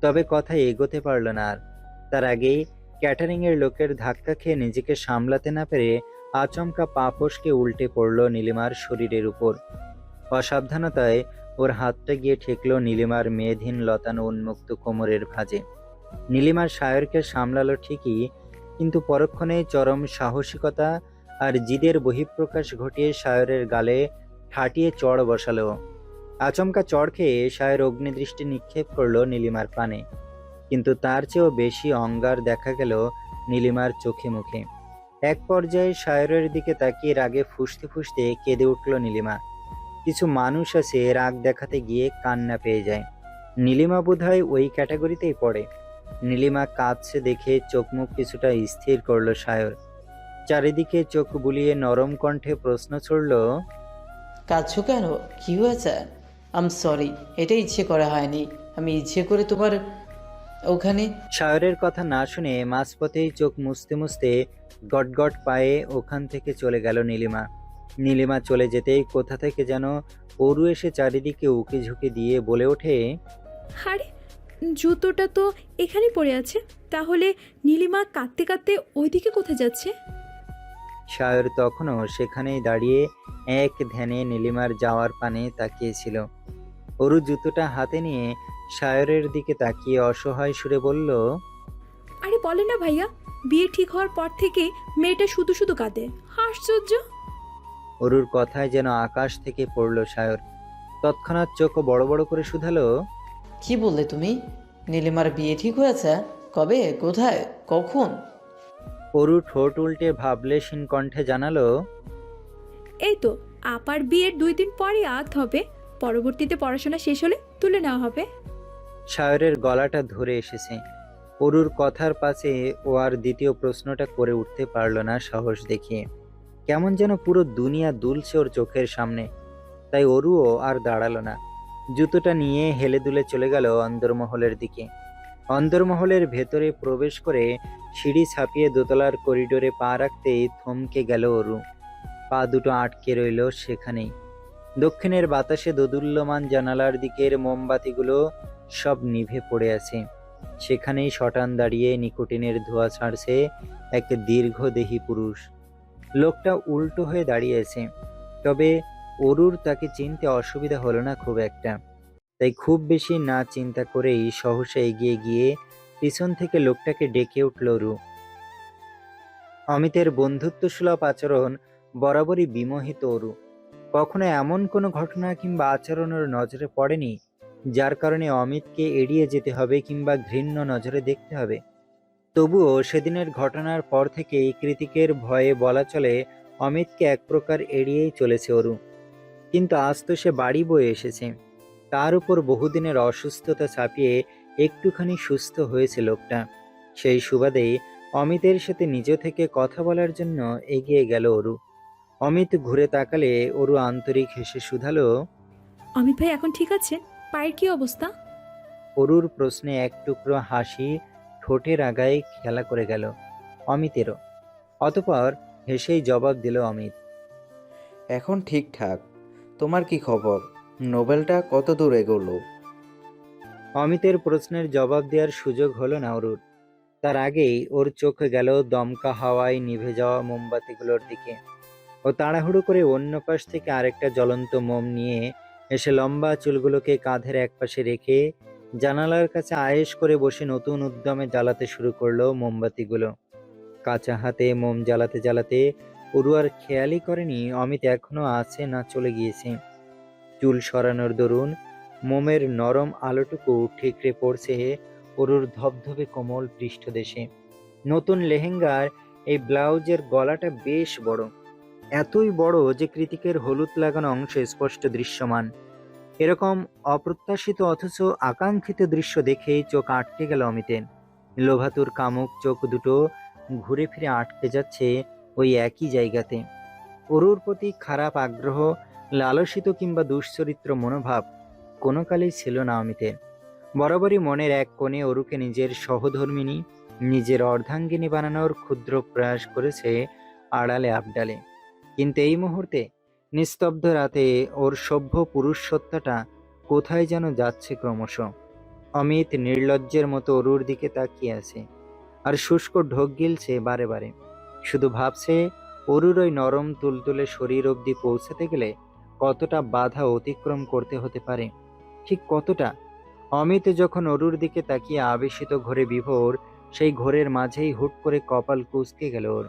তবে কথা এগোতে পারল না আর। তার আগেই ক্যাটারিং এর লোকের ধাক্কা খেয়ে নিজেকে সামলাতে না পেরে আচমকা পা ফসকে উল্টে পড়ল নীলিমার শরীরের উপর। অসাবধানতায় ওর হাতটা গিয়ে ঠেকল নীলিমার মেয়েধীন লতানো উন্মুক্ত কোমরের ভাঁজে। নীলিমার সায়রকে সামলালো ঠিকই, কিন্তু পরক্ষণেই চরম সাহসিকতা আর জিদের বহিঃপ্রকাশ ঘটিয়ে সায়রের গালে ঠাটিয়ে চড় বসালো। আচমকা চড় খেয়ে সায়র অগ্নিদৃষ্টি নিক্ষেপ করলো নীলিমার পানে, কিন্তু তার চেয়েও বেশি অঙ্গার দেখা গেল নীলিমার চোখে মুখে। এক পর্যায়ে সায়রের দিকে তাকিয়ে রাগে ফুঁসতে ফুঁসতে কেঁদে উঠল নীলিমা। কিছু মানুষ আছে রাগ দেখাতে গিয়ে কান্না পেয়ে যায়, নীলিমা বোধহয় ওই ক্যাটাগরিতেই পড়ে। নীলিমা কাঁদছে দেখে চোখ মুখ কিছুটা স্থির করলো সায়র। চারিদিকে চোখ বুলিয়ে নরম কণ্ঠে প্রশ্ন ছুড়ল, কাঁদছো কেন? কি হয়েছে? সরি, এটা ইচ্ছে করা হয়নি। আমি ইচ্ছে করে তোমার ওখানে। সায়রের কথা না শুনে মাঝপথেই চোখ মুছতে মুছতে গটগট পায়ে ওখান থেকে চলে গেল নীলিমা। নীলিমা চলে যেতেই কোথা থেকে যেন অরু এসে চারিদিকে উকি ঝুঁকি দিয়ে বলে ওঠে, আরে, জুতোটা তো এখানে পড়ে আছে। তাহলে নীলিমা কাঁদতে কাঁদতে ওইদিকে কোথায় যাচ্ছে? সায়র তখনও সেখানেই দাঁড়িয়ে এক ধ্যানে নীলিমার যাওয়ার পানে তাকিয়েছিল। অরু জুতোটা হাতে নিয়ে সায়রের দিকে তাকিয়ে অসহায় সুরে বলল, আরে বলে না ভাইয়া, বিয়ে ঠিক হওয়ার পর থেকে মেয়েটা শুধু শুধু কাঁদে। আশ্চর্য। অরুর কথায় যেন আকাশ থেকে পড়ল সায়র। তৎক্ষণাৎ চোখ বড় বড় করে শুধালো, কি বললে তুমি? নীলিমার বিয়ে ঠিক হয়েছে? কবে, কোথায়, কখন? অরু ঠোঁট উল্টে ভাবলেশীন কণ্ঠে জানালো, এই তো, আপার বিয়ের 2 দিন পরই আত হবে। পরবর্তীতে পড়াশোনা শেষ হলে তুলে নেওয়া হবে। সায়রের গলাটা ধরে এসেছে। অরুর কথার পাশে ও আর দ্বিতীয় প্রশ্নটা করে উঠতে পারল না সাহস দেখিয়ে। কেমন যেন পুরো দুনিয়া দুলছে ওর চোখের সামনে। তাই অরুও আর দাঁড়ালো না, জুতোটা নিয়ে হেলে দুলে চলে গেল অন্দরমহলের দিকে। অন্দরমহলের ভেতরে প্রবেশ করে সিঁড়ি ছাপিয়ে দোতলার করিডোরে পা রাখতেই থমকে গেল অরু। পা দুটো আটকে রইল সেখানেই। দক্ষিণের বাতাসে দোদুল্যমান জানালার দিকের মোমবাতিগুলো সব নিভে পড়ে আছে। সেখানেই শটান দাঁড়িয়ে নিকোটিনের ধোঁয়া ছাড়ছে এক দীর্ঘদেহী পুরুষ। লোকটা উল্টো হয়ে দাঁড়িয়ে আছে, তবে অরুর তাকে চিনতে অসুবিধা হলো না খুব একটা। তাই খুব বেশি না চিন্তা করেই সহসা এগিয়ে গিয়ে পিছন থেকে লোকটাকে ডেকে উঠল অরু। অমিতের বন্ধুত্বসুলভ আচরণ বরাবরই বিমোহিত অরু। কখনো এমন কোনো ঘটনা কিংবা আচরণের নজরে পড়েনি যার কারণে অমিতকে এড়িয়ে যেতে হবে কিংবা ঘৃণ্য নজরে দেখতে হবে। তবুও সেদিনের ঘটনার পর থেকেই কৃতিকের ভয়ে বলা চলে অমিতকে এক প্রকার এড়িয়েই চলেছে অরু। কিন্তু আজ তো সে বাড়ি বয়ে এসেছে, তার উপর বহুদিনের অসুস্থতা চাপিয়ে একটুখানি সুস্থ হয়েছে লোকটা। সেই সুবাদেই অমিতের সাথে নিজ থেকে কথা বলার জন্য এগিয়ে গেল অরু। অমিত ঘুরে তাকালে অরু আন্তরিক হেসে শুধালো, অমিত ভাই এখন ঠিক আছে? পায়ের কি অবস্থা? অরুর প্রশ্নে এক টুকরো হাসি ঠোঁটের আগায় খেলা করে গেল অমিতেরও। অতঃপর হেসেই জবাব দিল অমিত, এখন ঠিকঠাক। তোমার কি খবর? নোবেলটা কত দূর এগোলো? অমিতের প্রশ্নের জবাব দেওয়ার সুযোগ হলো না অরুর। তার আগেই ওর চোখ গেল দমকা হাওয়ায় নিভে যাওয়া মোমবাতিগুলোর দিকে। ও তাড়াহুড়ো করে অন্য পাশ থেকে আরেকটা জ্বলন্ত মোম নিয়ে এসে লম্বা চুলগুলোকে কাঁধের একপাশে রেখে জানালার কাছে আয়েশ করে বসে নতুন উদ্যমে জ্বালাতে শুরু করলো মোমবাতিগুলো। কাঁচা হাতে মোম জ্বালাতে জ্বালাতে অরু আর খেয়ালই করেনি অমিত এখনো আছে না চলে গিয়েছে। চুল সরানোর দরুন মোমের নরম আলোটুকু ঠিকরে পড়ছে অরুর ধবধবে কোমল পৃষ্ঠদেশে। নতুন লেহেঙ্গার এই ব্লাউজের গলাটা বেশ বড়, এতই বড় যে কৃতিকের হলুদ লাগানো অংশ স্পষ্ট দৃশ্যমান। এরকম অপ্রত্যাশিত অথচ আকাঙ্ক্ষিত দৃশ্য দেখেই চোখ আটকে গেল অমিতের। লোভাতুর কামুক চোখ দুটো ঘুরে ফিরে আটকে যাচ্ছে ওই একই জায়গাতে। অরুর প্রতি খারাপ আগ্রহ, লালসিত কিংবা দুশ্চরিত্র মনোভাব কোনো কালেই ছিল না অমিতের। বরাবরই মনের এক কোণে অরুকে নিজের সহধর্মিণী, নিজের অর্ধাঙ্গিনী বানানোর ক্ষুদ্র প্রয়াস করেছে আড়ালে আবডালে। কিন্তু এই মুহূর্তে নিস্তব্ধ রাতে ওর সভ্য পুরুষ সত্তাটা কোথায় যেন যাচ্ছে ক্রমশ। অমিত নির্লজ্জের মতো অরুর দিকে তাকিয়ে আছে, আর শুষ্ক ঢোক গিলছে বারে বারে। শুধু ভাবছে অরুর ওই নরম তুলতুলে শরীর অবধি পৌঁছাতে গেলে কতটা বাধা অতিক্রম করতে হতে পারে, ঠিক কতটা। অমিত যখন অরুর দিকে তাকিয়ে আবেশিত ঘোরে বিভোর, সেই ঘোরের মাঝেই হুট করে কপাল কুঁচকে গেল ওর।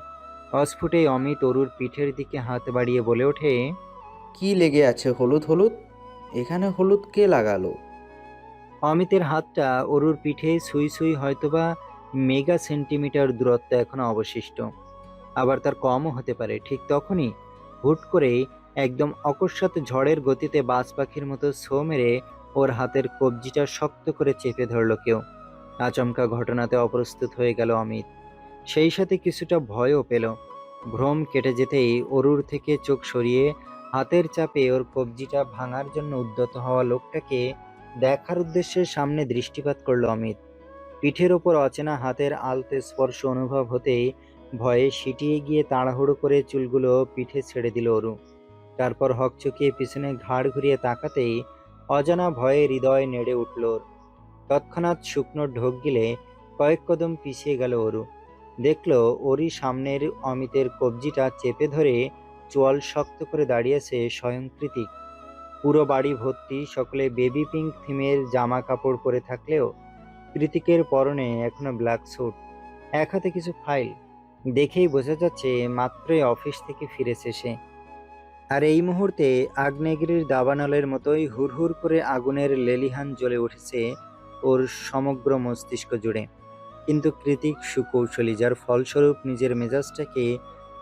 অস্ফুটেই অমিত অরুর পিঠের দিকে হাত বাড়িয়ে বলে ওঠে, কি লেগে আছে হলুদ হলুদ? এখানে হলুদ কে লাগালো? অমিতের হাতটা অরুর পিঠে সুই সুই, হয়তোবা মেগা সেন্টিমিটার দূরত্ব এখনো অবশিষ্ট, আবার তার কমও হতে পারে। ঠিক তখনই হুট করে একদম অকস্মাৎ ঝড়ের গতিতে বাজ পাখির মতো ছো মেরে ওর হাতের কবজিটা শক্ত করে চেপে ধরল কেউ। আচমকা ঘটনাতে অপ্রস্তুত হয়ে গেল অমিত, সেই সাথে কিছুটা ভয়ও পেল। ভ্রম কেটে যেতেই অরুর থেকে চোখ সরিয়ে হাতের চাপে ওর কবজিটা ভাঙার জন্য উদ্যত হওয়া লোকটাকে দেখার উদ্দেশ্যে সামনে দৃষ্টিপাত করল অমিত। পিঠের ওপর অচেনা হাতের আলতে স্পর্শ অনুভব হতেই ভয়ে সিটিয়ে গিয়ে তাড়াহুড়ো করে চুলগুলো পিঠে ছেড়ে দিল অরু। তারপর হকচকিয়ে পিছনে ঘাড় ঘুরিয়ে তাকাতেই অজানা ভয়ে হৃদয় নেড়ে উঠল ওর। তৎক্ষণাৎ শুকনো ঢোক গিলে কয়েক কদম পিছিয়ে গেল অরু। দেখল ওরই সামনের অমিতের কবজিটা চেপে ধরে চোয়াল শক্ত করে দাঁড়িয়েছে স্বয়ং কৃতিক। পুরো বাড়ি ভর্তি সকলে বেবি পিঙ্ক থিমের জামা কাপড় পরে থাকলেও কৃতিকের পরনে এখনো ব্ল্যাক স্যুট, এক হাতে কিছু ফাইল। দেখেই বোঝা যাচ্ছে মাত্রই অফিস থেকে ফিরেছে সে। আর এই মুহূর্তে আগ্নেয়গিরির দাবানলের মতোই হুড়হুড় করে আগুনের লেলিহান জ্বলে উঠেছে ওর সমগ্র মস্তিষ্ক জুড়ে। কিন্তু কৃতিক সুকৌশলী, যার ফলস্বরূপ নিজের মেজাজটাকে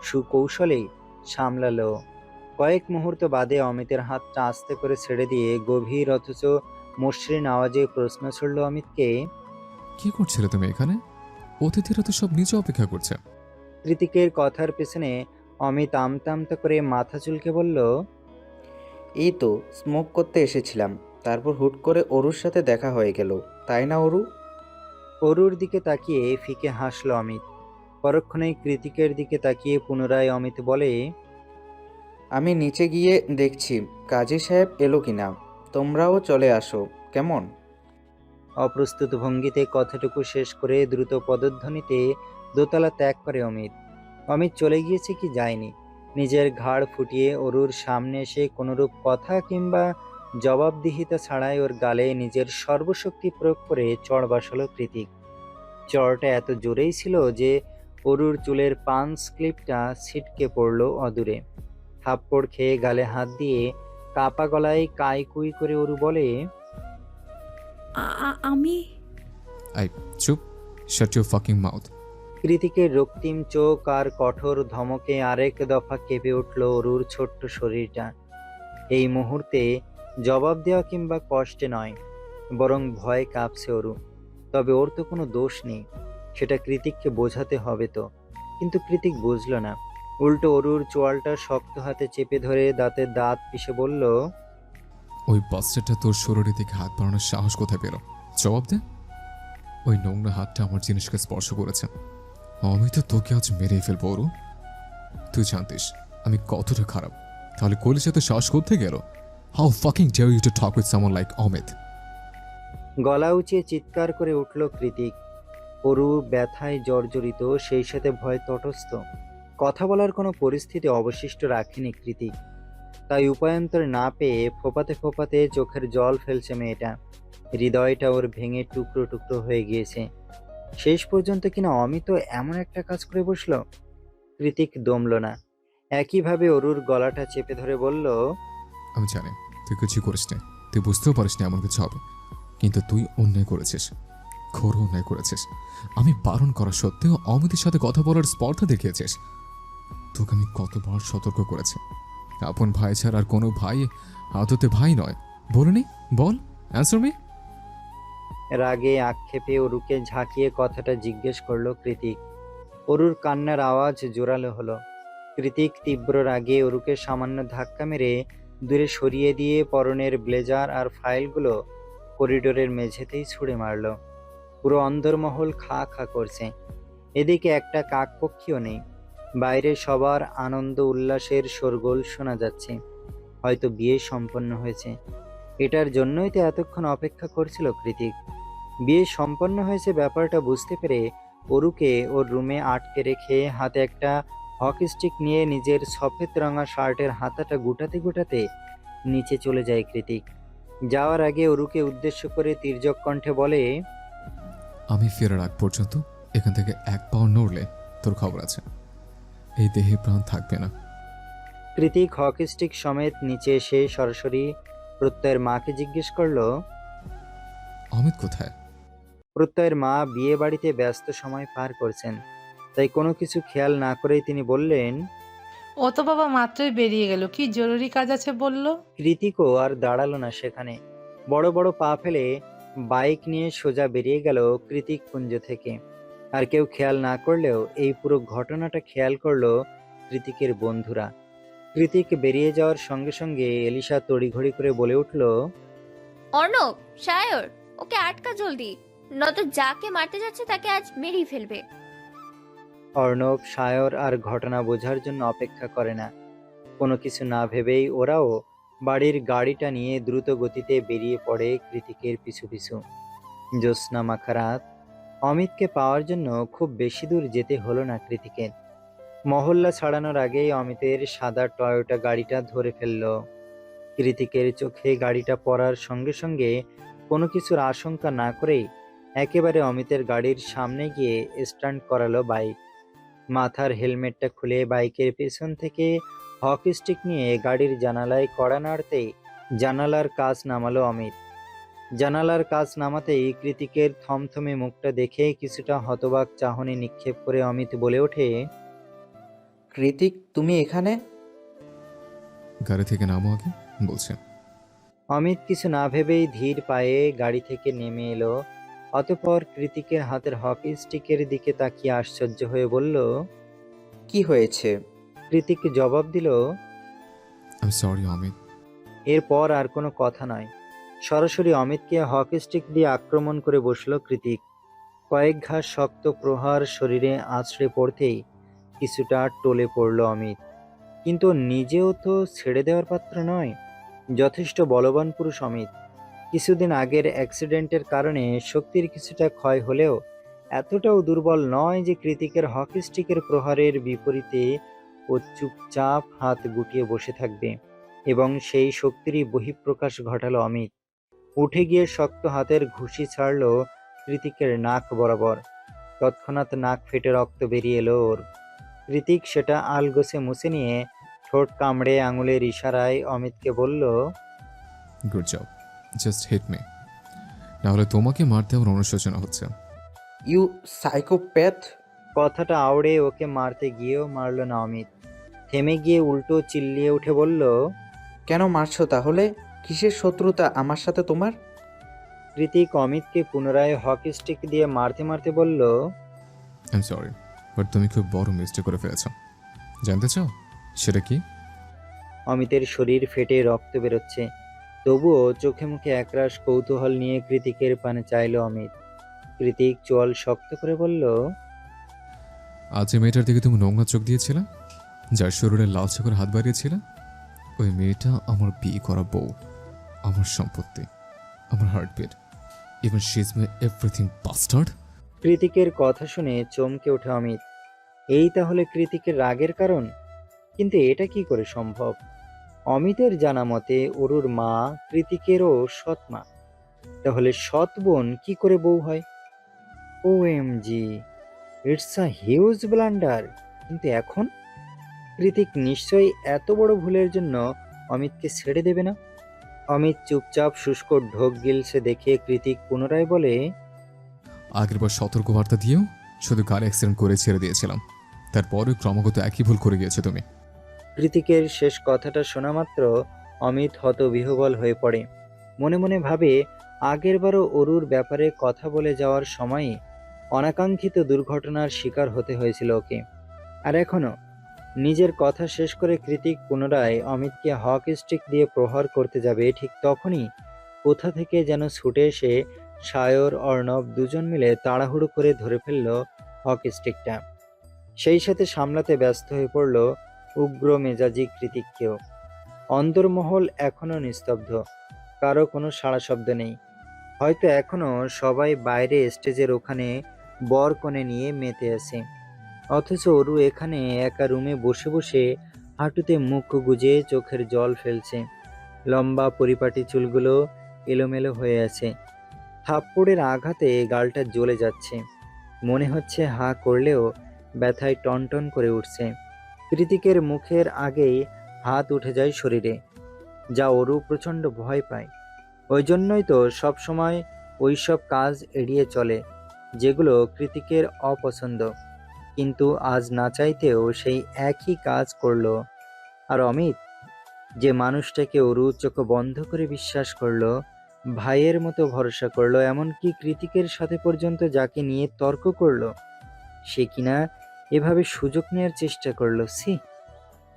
সুকৌশলেই সামলালো। কয়েক মুহূর্ত বাদে অমিতের হাতটা আস্তে করে ছেড়ে দিয়ে গভীর অথচ মসৃণ আওয়াজে প্রশ্ন ছুড়ল অমিতকে, কি করছিলে তুমি এখানে? অতিথিরা তো সব নিচে অপেক্ষা করছে। কৃতিকের কথার পেছনে অমিত আমতা আমতা করে মাথা চুলকে বলল, এই তো স্মোক করতে এসেছিলাম, তারপর হুট করে অরুর সাথে দেখা হয়ে গেল, তাই না অরু? অরুর দিকে তাকিয়ে ফিকে হাসল অমিত। পরক্ষণেই কৃতিকের দিকে তাকিয়ে পুনরায় অমিত বলে, আমি নিচে গিয়ে দেখছি কাজী সাহেব এলো কিনা, তোমরাও চলে আসো কেমন? অপ্রস্তুত ভঙ্গিতে কথাটুকু শেষ করে দ্রুত পদধ্বনিতে দোতলা ত্যাগ করে অমিত। অমিত চলে গিয়েছে কি যায়নি, নিজের ঘাড় ফুটিয়ে অরুর সামনে এসে কোনরূপ কথা কিংবা জবাবদিহিতা ছাড়াই ওর গালে নিজের সর্বশক্তি প্রয়োগ করে চড় বসালো কৃতিক। চড়টা এত জোরেই ছিল যে অরুর চুলের পাঞ্চ ক্লিপটা ছিটকে পড়ল অদূরে। থাপ্পড় খেয়ে গালে হাত দিয়ে কাপা গলায় কাইকুই করে অরু বলে, আমি আই চুপ, শাট ইউর ফাকিং মাউথ। কৃতিকের রক্তিম চোখ আর কঠোর ধমকে আরেক দফা কেঁপে উঠল অরুর ছোট্ট শরীরটা। এই মুহূর্তে জবাব দেওয়া কিংবা কষ্টে নয়, বরং ভয়ে কাঁপছে অরু। তবে ওর তো কোনো দোষ নেই, সেটা কৃতিককে বোঝাতে হবে তো। কিন্তু কৃতিক বুঝল না, উল্টো অরুর চোয়ালটা শক্ত হাতে চেপে ধরে দাঁতে দাঁত পিষে বলল, ওই বাচ্চাটা তোর শরীরে থেকে হাত বাড়ানোর সাহস কোথায় পেল? জবাব দে। ওই নোংরা হাতটা আমার জিনিসকে স্পর্শ করেছে। আমি তো তোকে আজ মেরেই ফেলবো অরু। তুই জানতিস আমি কতটা খারাপ, তাহলে কলিজা তো সাহস করতে গেল? How fucking dare you to talk with someone like Amit? গলা উঁচিয়ে চিৎকার করে উঠল কৃতিক। অরু ব্যথায় জর্জরিত, সেই সাথে ভয় তটস্থ। কথা বলার কোনো পরিস্থিতি অবশিষ্ট রাখেনি কৃতিক। তাই উপায়ান্তর না পেয়ে ফোপাতে ফোপাতে চোখের জল ফেলছে মেয়েটা। হৃদয়টা ওর ভেঙে টুকরো টুকরো হয়ে গিয়েছে। শেষ পর্যন্ত কিনা অমিত এমন একটা কাজ করে বসলো। কৃতিক দমল না, একইভাবে অরুর গলাটা চেপে ধরে বলল, আমি জানি তুই কিছু করিস না, তুই বুঝতেও পারিস না এমন কিছু হবে, কিন্তু তুই অন্যায় করেছিস, ঘোর অন্যায় করেছিস। আমি বারণ করা সত্ত্বেও অমিতের সাথে কথা বলার স্পর্ধা দেখিয়েছিস। তোকে আমি কতবার সতর্ক করেছি, আপন ভাই ছাড়া আর কোনো ভাই আদতে ভাই নয়। বলিনি? বল, অ্যান্সার মি। রাগে আক্ষেপে অরুকে ঝাঁকিয়ে কথাটা জিজ্ঞেস করলো কৃতিক। অরুর কান্নার আওয়াজ জোরালো হলো। কৃতিক তীব্র রাগে অরুকে সামান্য ধাক্কা মেরে দূরে সরিয়ে দিয়ে পরনের ব্লেজার আর ফাইলগুলো করিডোরের মেঝেতেই ছুঁড়ে মারল। পুরো অন্দরমহল খা খা করছে। এদিকে একটা কাকপক্ষীও নেই। বাইরে সবার আনন্দ উল্লাসের শোরগোল শোনা যাচ্ছে। হয়তো বিয়ে সম্পন্ন হয়েছে। এটার জন্যই তো এতক্ষণ অপেক্ষা করছিল কৃতিক। বিয়ে সম্পন্ন হয়েছে ব্যাপারটা বুঝতে পেরে অরুকে ওর রুমে আটকে রেখে হাতে একটা হকি স্টিক নিয়ে নিজের সফেদ রঙা শার্টের হাতাটা গুটাতে গুটাতে নিচে চলে যায় কৃতিক। যাওয়ার আগে অরুকে উদ্দেশ্য করে তির্যক কণ্ঠে বলে, আমি ফেরার আগ পর্যন্ত এখান থেকে এক পাও নড়লে তোর খবর আছে, এই দেহে প্রাণ থাকবে না। কৃতিক হকি স্টিক সমেত নিচে এসে সরাসরি প্রত্যয়ের মাকে জিজ্ঞেস করলো। অমিত কোথায়? প্রত্যয়ের মা বিয়ে বাড়িতে ব্যস্ত সময় পার করছেন, তাই কোনো কিছু খেয়াল না করেই তিনি বললেন। ও তো বাবা মাত্রই বেরিয়ে গেল, কি জরুরি কাজ আছে বললো। কৃতিকও আর দাঁড়ালো না সেখানে, বড় বড় পা ফেলে বাইক নিয়ে সোজা বেরিয়ে গেল কৃতিক কুঞ্জ থেকে। আর কেউ খেয়াল না করলেও এই পুরো ঘটনাটা খেয়াল করলো কৃতিকের বন্ধুরা। কৃতিক বেরিয়ে যাওয়ার সঙ্গে সঙ্গে এলিশা তড়িঘড়ি করে বলে উঠল, অর্ণব, সায়র, ওকে আটকা জলদি, নয়তো যাকে মারতে যাচ্ছে তাকে আজ মেরেই ফেলবে। অর্ণব, সায়র আর ঘটনা বোঝার জন্য অপেক্ষা করে না। কোনো কিছু না ভেবেই ওরাও বাড়ির গাড়িটা নিয়ে দ্রুত গতিতে বেরিয়ে পড়ে কৃতিকের পিছু পিছু। জ্যোৎস্না মাখা রাত, অমিতকে পাওয়ার জন্য খুব বেশি দূর যেতে হলো না কৃতিকের। মহল্লা ছাড়ানোর আগেই অমিতের সাদা টয়োটা গাড়িটা ধরে ফেলল। কৃতিকের চোখে গাড়িটা পড়ার সঙ্গে সঙ্গে কোনো কিছুর আশঙ্কা না করেই একেবারে অমিতের গাড়ির সামনে গিয়ে স্ট্যান্ড করালো বাইক। মাথার হেলমেটটা খুলে বাইকের পেছন থেকে হকি স্টিক নিয়ে গাড়ির জানালায় কড়া নাড়তেই জানালার কাচ নামালো অমিত। জানালার কাচ নামাতেই কৃতিকের থমথমে মুখটা দেখে কিছুটা হতবাক চাহনি নিক্ষেপ করে অমিত বলে ওঠে, কৃতিক, তুমি এখানে? গাড়ি থেকে নামো আগে বলছে। অমিত কিছু না ভেবেই ধীর পায়ে গাড়ি থেকে নেমে এলো। অতঃপর কৃতিকের হাতের হকি স্টিকের দিকে তাকিয়ে আশ্চর্য হয়ে বলল। কি হয়েছে? কৃতিক জবাব দিল, আই সরি অমিত। এরপর আর কোনো কথা নয়, সরাসরি অমিতকে হকি স্টিক দিয়ে আক্রমণ করে বসলো কৃতিক। কয়েক ঘা শক্ত প্রহার শরীরে আছড়ে পড়তেই কিছুটা টলে পড়ল অমিত, কিন্তু নিজেও তো ছেড়ে দেওয়ার পাত্র নয়। যথেষ্ট বলবান পুরুষ অমিত। কিছুদিন আগের অ্যাক্সিডেন্টের কারণে শক্তির কিছুটা ক্ষয় হলেও এতটাও দুর্বল নয় যে কৃতিকের হকি স্টিকের প্রহারের বিপরীতে ও চুপচাপ হাত গুটিয়ে বসে থাকবে। এবং সেই শক্তিরই বহিঃপ্রকাশ ঘটালো অমিত। উঠে গিয়ে শক্ত হাতের ঘুষি ছাড়ল কৃতিকের নাক বরাবর। তৎক্ষণাৎ নাক ফেটে রক্ত বেরিয়ে এলো ওর। কৃতিক সেটা আলগোছে মুছে নিয়ে ঠোঁট কামড়ে আঙুলের ইশারায় অমিতকে বলল, good job, just hit me, নাহলে তোমাকে মারতে আমার অনুশোচনা হচ্ছে। You psychopath! কথাটা আওড়ে ওকে মারতে গিয়েও মারল না অমিত। থেমে গিয়ে উল্টো চিল্লিয়ে উঠে বলল, কেন মারছো তাহলে? কিসের শত্রুতা আমার সাথে তোমার? কৃতিক অমিতকে পুনরায় হকি স্টিক দিয়ে মারতে মারতে বলল, আই এম সরি, বাট তুমি খুব বড় মিস্টেক করে ফেলেছ। জানতে চাও সেটা কি? অমিতের শরীর ফেটে রক্ত বেরোচ্ছে, তবুও চোখে মুখে একরাশ কৌতূহল নিয়ে কৃতিকের পানে চাইল অমিত। কৃতিক চোয়াল শক্ত করে বলল, আজ যে মেয়েটার দিকে তুমি নোংরা চোখ দিয়েছিলে, যার শরীরে লালচে করে হাত বাড়িয়েছিলে, ওই মেয়েটা আমার বিয়ে করা বউ, আমার সম্পত্তি, আমার heartbeat, even she is my everything bastard. কৃতিকের কথা শুনে চমকে ওঠে অমিত। এই তাহলে কৃতিকের রাগের কারণ? কিন্তু এটা কি করে সম্ভব? অমিতের জানা মতে অরুর মা কৃতিকেরও সৎ মা, তাহলে সৎ বোন কি করে বউ হয়? OMG, it's a huge blunder. কিন্তু এখন কৃতিক নিশ্চয়ই এত বড় ভুলের জন্য অমিতকে ছেড়ে দেবে না। অমিত চুপচাপ শুষ্ক ঢোক গিলছে দেখে কৃতিক পুনরায় বলে, আগের বার সতর্কবার্তা দিয়েও শুধু গাড়ি অ্যাক্সিডেন্ট করে ছেড়ে দিয়েছিলাম, তারপরে ক্রমাগত একই ভুল করে গিয়েছো তুমি। কৃতিকের শেষ কথাটা শোনা মাত্র অমিত হতবিহ্বল হয়ে পড়ে। মনে মনে ভাবে, আগেরবারও অরুর ব্যাপারে কথা বলে যাওয়ার সময়ই অনাকাঙ্ক্ষিত দুর্ঘটনার শিকার হতে হয়েছিল ওকে। আর এখনো নিজের কথা শেষ করে কৃতিক পুনরায় অমিতকে হকি স্টিক দিয়ে প্রহার করতে যাবে, ঠিক তখনই কোথা থেকে যেন ছুটে এসে সায়র, অর্ণব দুজন মিলে তাড়াহুড়ো করে ধরে ফেলল হকি স্টিকটা। সেই সাথে সামলাতে ব্যস্ত হয়ে পড়ল উগ্র মেজাজি কৃতিককেও। অন্দরমহল এখনো নিস্তব্ধ, কারো কোনো সাড়া শব্দ নেই। হয়তো এখনো সবাই বাইরে স্টেজের ওখানে বর কনে নিয়ে মেতে আছে, অথচ অরু এখানে একা রুমে বসে বসে হাঁটুতে মুখ গুজে চোখের জল ফেলছে। লম্বা পরিপাটি চুলগুলো এলোমেলো হয়ে আছে, থাপ্পড়ের আঘাতে গালটা জ্বলে যাচ্ছে। মনে হচ্ছে হা করলেও ব্যথায় টনটন করে উঠছে। কৃতিকের মুখের আগেই হাত উঠে যায় শরীরে, যা অরু প্রচণ্ড ভয় পায়। ওই জন্যই তো সবসময় ওইসব কাজ এড়িয়ে চলে যেগুলো কৃতিকের অপছন্দ। কিন্তু আজ না চাইতেও সেই একই কাজ করলো। আর অমিত, যে মানুষটাকে অরু চোখ বন্ধ করে বিশ্বাস করলো, ভাইয়ের মতো ভরসা করলো, এমনকি কৃতিকের সাথে পর্যন্ত যাকে নিয়ে তর্ক করলো, সে কিনা এভাবে সুযোগ নেওয়ার চেষ্টা করলো। ছি,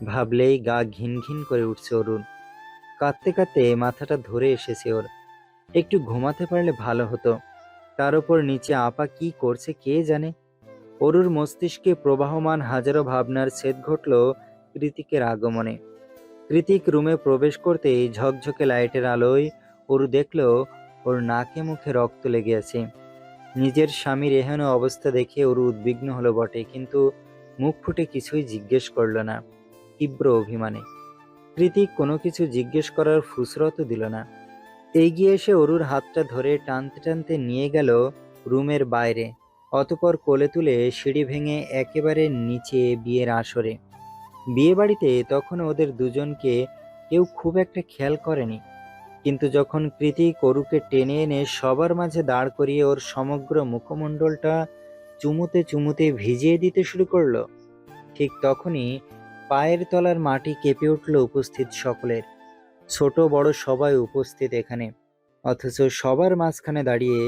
ভাবলেই গা ঘিন ঘিন করে উঠছে অরুণ। কাঁদতে কাঁদতে মাথাটা ধরে এসেছে ওর। একটু ঘুমাতে পারলে ভালো হতো। তার উপর নিচে আপা কি করছে কে জানে। অরুর মস্তিষ্কে প্রবাহমান হাজারো ভাবনার ছেদ ঘটল কৃতিকের আগমনে। কৃতিক রুমে প্রবেশ করতেই ঝকঝকে লাইটের আলোয় অরু দেখল ওর নাকে মুখে রক্ত লেগে আছে। নিজের স্বামীর এহেন অবস্থা দেখে অরু উদ্বিগ্ন হলো বটে, কিন্তু মুখ ফুটে কিছুই জিজ্ঞেস করল না। তীব্র অভিমানে কৃতিক কোনো কিছু জিজ্ঞেস করার ফুসরতও দিল না। এগিয়ে এসে অরুর হাতটা ধরে টানতে টানতে নিয়ে গেল রুমের বাইরে, অতঃপর কোলে তুলে সিঁড়ি ভেঙে একেবারে নিচে বিয়ের আসরে। বিয়ে বাড়িতে তখন ওদের দুজনকে কেউ খুব একটা খেয়াল করেনি, কিন্তু যখন কৃতিক অরুকে টেনে এনে সবার মাঝে দাঁড় করিয়ে ওর সমগ্র মুখমণ্ডলটা চুমুতে চুমুতে ভিজিয়ে দিতে শুরু করলো, ঠিক তখনই পায়ের তলার মাটি কেঁপে উঠল উপস্থিত সকলের। ছোট বড় সবাই উপস্থিত এখানে, অথচ সবার মাঝখানে দাঁড়িয়ে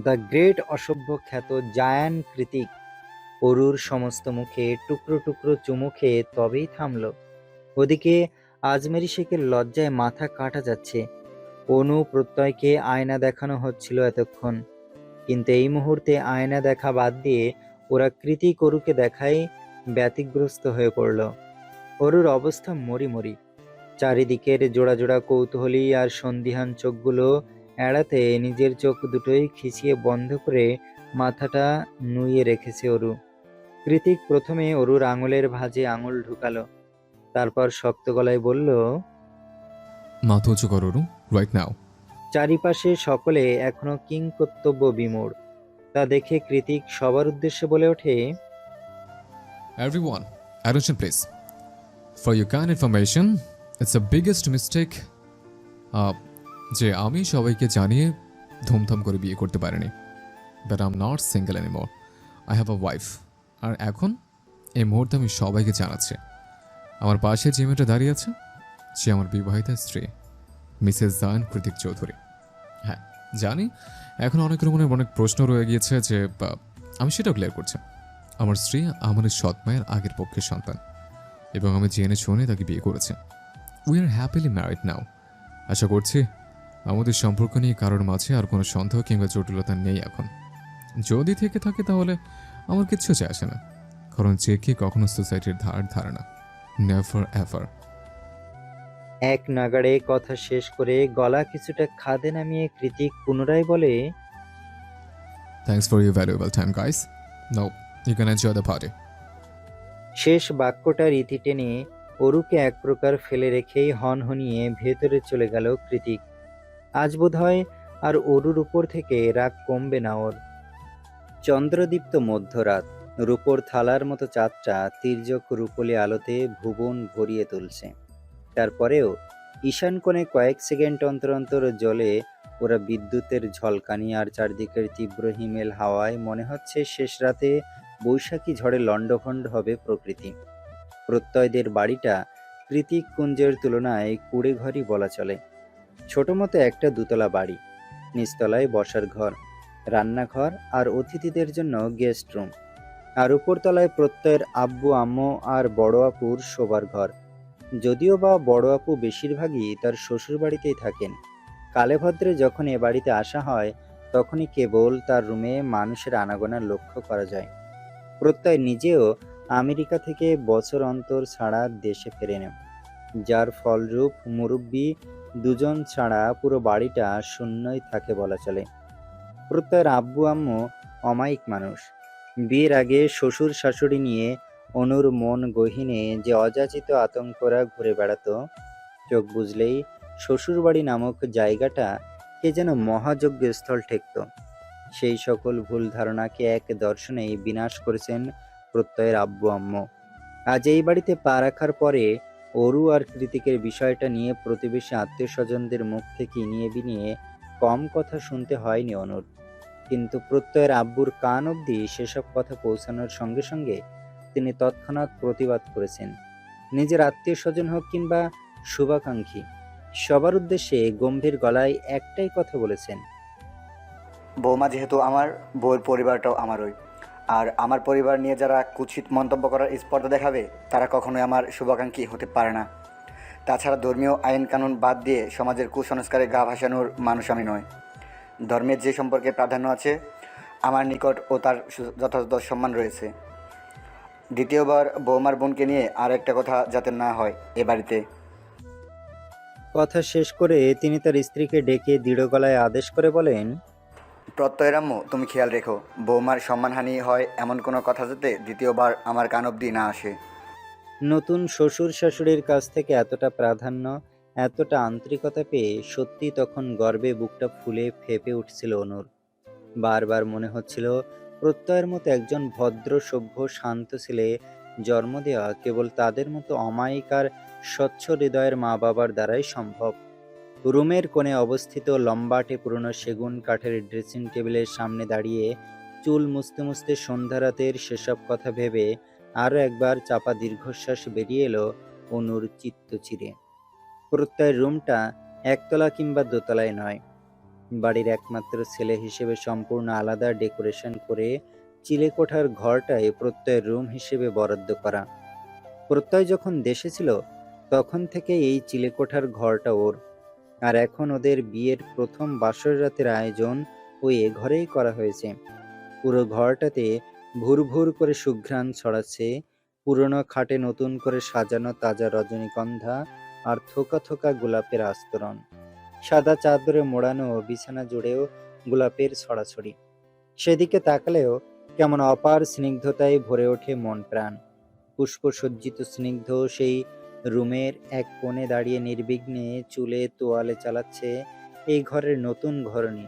দ্য গ্রেট অসভ্য খ্যাত জায়ান কৃতিক অরুর সমস্ত মুখে টুকরো টুকরো চুমু খেয়ে তবেই থামল। ওদিকে আজমেরি শেখের লজ্জায় মাথা কাটা যাচ্ছে। অনু প্রত্যয়কে আয়না দেখানো হচ্ছিল এতক্ষণ, কিন্তু এই মুহূর্তে আয়না দেখা বাদ দিয়ে ওরা কৃতিক অরুকে দেখায় ব্যতিগ্রস্ত হয়ে পড়ল। অরুর অবস্থা মরি। চারিদিকের জোড়া জোড়া কৌতূহলী আর সন্দিহান চোখগুলো এড়াতে নিজের চোখ দুটোই খিচিয়ে বন্ধ করে মাথাটা নুইয়ে রেখেছে অরু। কৃতিক প্রথমে অরুর আঙুলের ভাঁজে আঙুল ঢুকালো, তারপর শক্ত গলায় বলল, মাথা উঁচু করো অরু, রাইট নাও। চারিপাশে সকলে এখনো কিংকর্তব্য বিমূঢ়। তা দেখে কৃতিক সবার উদ্দেশ্যে বলে ওঠে, Everyone, attention please. For your kind information, it's the biggest mistake যে আমি সবাইকে জানিয়ে ধুমধাম করে বিয়ে করতে পারিনি। But I'm not single anymore. I have a wife. আর এখন এই মুহূর্তে আমি সবাইকে জানাচ্ছি, আমার পাশে যে মেয়েটা দাঁড়িয়ে আছে সে আমার বিবাহিতা স্ত্রী মিসেস জায়ান কৃতিক চৌধুরী। হ্যাঁ জানি এখন অনেকের মনে অনেক প্রশ্ন রয়ে গিয়েছে, যে আমি সেটাও ক্লিয়ার করছি। আমার স্ত্রী আমাদের সৎ মায়ের আগের পক্ষের সন্তান, এবং আমি জেনে শুনে তাকে বিয়ে করেছি। উই আর হ্যাপিলি ম্যারিড নাও। আশা করছি আমাদের সম্পর্ক নিয়ে কারোর মাঝে আর কোনো সন্দেহ কিংবা জটিলতা নেই এখন। যদি থেকে থাকে তাহলে আমার কিচ্ছু চাই আসে না, কারণ যে কে কখনো সোসাইটির ধার ধারে না, নেভার এভার। এক নাগাড়ে কথা শেষ করে গলা কিছুটা খাদে নামিয়ে কৃতিক পুনরায় বলে, thanks for your valuable time guys. Now you can enjoy the party. শেষ বাক্যটার ইতি টেনে অরুকে এক প্রকার ফেলে রেখেই হনহনিয়ে ভেতরে চলে গেল কৃতিক। আজ বোধহয় আর অরুর উপর থেকে রাগ কমবে না ওর। চন্দ্রদীপ্ত মধ্যরাত, রূপোর থালার মতো চাঁদটা তির্যক রূপলি আলোতে ভুবন ভরিয়ে তুলছে। তারপরেও ঈশান কোণে কয়েক সেকেন্ড অন্তর অন্তর জ্বলে ওরা বিদ্যুতের ঝলকানি, আর চারদিকের তীব্র হিমেল হাওয়ায় মনে হচ্ছে শেষ রাতে বৈশাখী ঝড়ে লণ্ডভণ্ড হবে প্রকৃতি। প্রত্যয়দের বাড়িটা কৃতিক কুঞ্জের তুলনায় কুড়ে ঘরই বলা চলে। ছোট মতো একটা দুতলা বাড়ি, নিচতলায় বসার ঘর, রান্নাঘর আর অতিথিদের জন্য গেস্ট রুম, আর উপরতলায় প্রত্যয়ের আব্বু আম্মু আর বড় আপুর শোবার ঘর। যদিও বা বড় আপু বেশিরভাগই তার শ্বশুর বাড়িতেই থাকেন। কালে ভদ্রে যখন এ বাড়িতে আসা হয় তখনই কেবল তার রুমে মানুষের আনাগোনা লক্ষ্য করা যায়। প্রত্যয় নিজেও আমেরিকা থেকে বছর অন্তর ছাড়া দেশে ফেরেন। যার ফলরূপ মুরব্বি দুজন ছাড়া পুরো বাড়িটা শূন্যই থাকে বলা চলে। প্রত্যয়ের আব্বু আম্মু অমায়িক মানুষ। বিয়ের আগে শ্বশুর শাশুড়ি নিয়ে অনুর মন গহীনে যে অযাচিত আতঙ্করা ঘুরে বেড়াতো, চোখ বুঝলেই শ্বশুরবাড়ি নামক জায়গাটা কে যেন মহাযজ্ঞস্থল ঠেকত। সেই সকল ভুল ধারণাকে এক দর্শনেই বিনাশ করেছেন প্রত্যয়ের আব্বু আম্মু। আজ এই বাড়িতে পা রাখার পরে অরু আর কৃতিকের বিষয়টা নিয়ে প্রতিবেশী আত্মীয় স্বজনদের মুখ থেকে ইনিয়ে বিনিয়ে কম কথা শুনতে হয়নি অনুর। কিন্তু প্রত্যয়ের আব্বুর কান অবধি সেসব কথা পৌঁছানোর সঙ্গে সঙ্গে তিনি তৎক্ষণাৎ প্রতিবাদ করেছেন। নিজের আত্মীয় স্বজন হোক কিংবা শুভাকাঙ্ক্ষী, সবার উদ্দেশ্যে গম্ভীর গলায় একটাই কথা বলেছেন। বৌমা যেহেতু আমার, বউয়ের পরিবারটাও আমারই। আর আমার পরিবার নিয়ে যারা কুৎসিত মন্তব্য করার স্পর্ধা দেখাবে তারা কখনোই আমার শুভাকাঙ্ক্ষী হতে পারে না। তাছাড়া ধর্মীয় আইন কানুন বাদ দিয়ে সমাজের কুসংস্কারে গা ভাসানোর মানুষ আমি নয়। ধর্মের যে সম্পর্কে প্রাধান্য আছে আমার নিকট ও তার যথাযথ সম্মান রয়েছে। দ্বিতীয়বার বৌমার বোনকে নিয়ে আর একটা কথা যাতে না হয় এ বাড়িতে। কথা শেষ করে তিনি তার স্ত্রীকে ডেকে দৃঢ় গলায় আদেশ করে বলেন, প্রত্যয়ের আম্মু, তুমি খেয়াল রেখো বৌমার সম্মানহানি হয় এমন কোনো কথা যাতে দ্বিতীয়বার আমার কান অবধি না আসে। নতুন শ্বশুর শাশুড়ির কাছ থেকে এতটা প্রাধান্য, এতটা আন্তরিকতা পেয়ে সত্যি তখন গর্বে বুকটা ফুলে ফেঁপে উঠছিল অনুর। বারবার মনে হচ্ছিল প্রত্যয়ের মতো একজন ভদ্র সভ্য শান্ত ছেলে জন্ম দেওয়া কেবল তাদের মতো অমায়িক আর স্বচ্ছ হৃদয়ের মা বাবার দ্বারাই সম্ভব। রুমের কোণে অবস্থিত লম্বাটে পুরনো সেগুন কাঠের ড্রেসিং টেবিলের সামনে দাঁড়িয়ে চুল মুছতে মুছতে সন্ধ্যা রাতের সেসব কথা ভেবে আরও একবার চাপা দীর্ঘশ্বাস বেরিয়ে এলো অনুর চিত্ত চিরে। প্রত্যয়ের রুমটা একতলা কিংবা দোতলায় নয়, বাড়ির একমাত্র ছেলে হিসেবে সম্পূর্ণ আলাদা ডেকোরেশন করে চিলেকোঠার ঘরটাই প্রত্যয়ের রুম হিসেবে বরাদ্দ করা। প্রত্যয় যখন দেশে ছিল তখন থেকে এই চিলেকোঠার ঘরটা ওর। আর এখন ওদের বিয়ের প্রথম বাসর রাতের আয়োজন ওই এ ঘরেই করা হয়েছে। পুরো ঘরটাতে ভুর ভুর করে সুঘ্রাণ ছড়াচ্ছে। পুরনো খাটে নতুন করে সাজানো তাজা রজনীগন্ধা আর থোকা থোকা গোলাপের আস্তরণ। সাদা চাদরে মোড়ানো বিছানা জুড়েও গোলাপের ছড়াছড়ি। সেদিকে তাকালেও কেমন অপার স্নিগ্ধতায় ভরে ওঠে মন প্রাণ। পুষ্পসজ্জিত স্নিগ্ধ সেই রুমের এক কোণে দাঁড়িয়ে নির্বিঘ্নে চুলে তোয়ালে চালাচ্ছে এই ঘরের নতুন ঘরণী,